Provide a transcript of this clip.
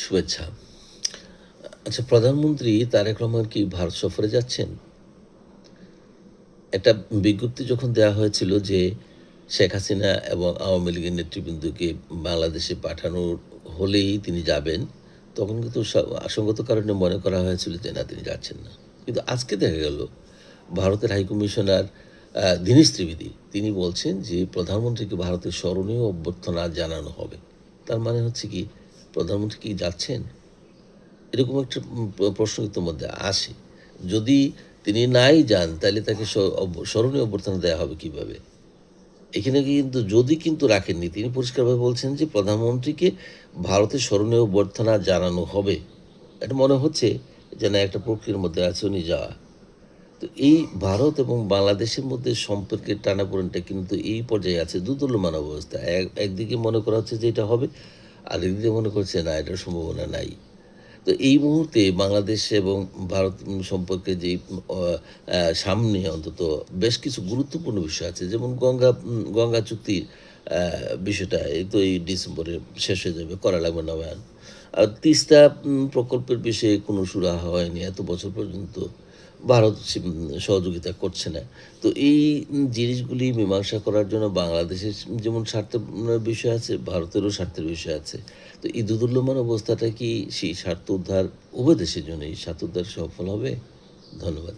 শুভেচ্ছা। আচ্ছা, প্রধানমন্ত্রী তারেক রহমান কি ভারত সফরে যাচ্ছেন? একটা বিজ্ঞপ্তি যখন দেওয়া হয়েছিল যে, শেখ হাসিনা এবং আওয়ামী লীগের নেতৃবৃন্দকে বাংলাদেশে পাঠানোর হলেই তিনি যাবেন, তখন কিন্তু সঙ্গত কারণে মনে করা হয়েছিল যে না, তিনি যাচ্ছেন না। কিন্তু আজকে দেখা গেল ভারতের হাই কমিশনার দীনেশ ত্রিবেদী তিনি বলছেন যে প্রধানমন্ত্রীকে ভারতের স্মরণীয় অভ্যর্থনা জানানো হবে। তার মানে হচ্ছে কি, প্রধানমন্ত্রী কি যাচ্ছেন? এরকম একটা প্রশ্ন কিন্তু মধ্যে আসে। যদি তিনি নাই যান তাইলে তাকে স্মরণীয় অভ্যর্থনা দেয়া হবে কিভাবে? এখানে কিন্তু যদি কিন্তু রাখেননি, তিনি পরিষ্কারভাবে বলছেন যে প্রধানমন্ত্রীকে ভারতের স্মরণীয় অভ্যর্থনা জানানো হবে। এটা মনে হচ্ছে যে না, একটা প্রক্রিয়ার মধ্যে আছে উনি যাওয়া। তো এই ভারত এবং বাংলাদেশের মধ্যে সম্পর্কের টানাপোড়েনটা কিন্তু এই পর্যায়ে আছে, দোদুল্যমান অবস্থা। একদিকে মনে করা হচ্ছে যে এটা হবে, আরেকদিকে মনে করছে না, এটার সম্ভাবনা নাই। তো এই মুহূর্তে বাংলাদেশ এবং ভারত সম্পর্কে যেই অ সামনে অন্তত বেশ কিছু গুরুত্বপূর্ণ বিষয় আছে। যেমন গঙ্গা চুক্তির বিষয়টা এই তো এই ডিসেম্বরে শেষ হয়ে যাবে, করা লাগবে নবায়ন। আর তিস্তা প্রকল্পের বিষয়ে কোনো সুরাহা হয়নি এত বছর পর্যন্ত। ভারত সহযোগিতা করছে না। তো এই জিনিসগুলি মীমাংসা করার জন্য বাংলাদেশের যেমন স্বার্থের বিষয় আছে, ভারতেরও স্বার্থের বিষয় আছে। তো এই দোদুল্যমান অবস্থাটা কি সেই স্বার্থ উদ্ধার, উভয় দেশের জন্যই স্বার্থ উদ্ধার সফল হবে? ধন্যবাদ।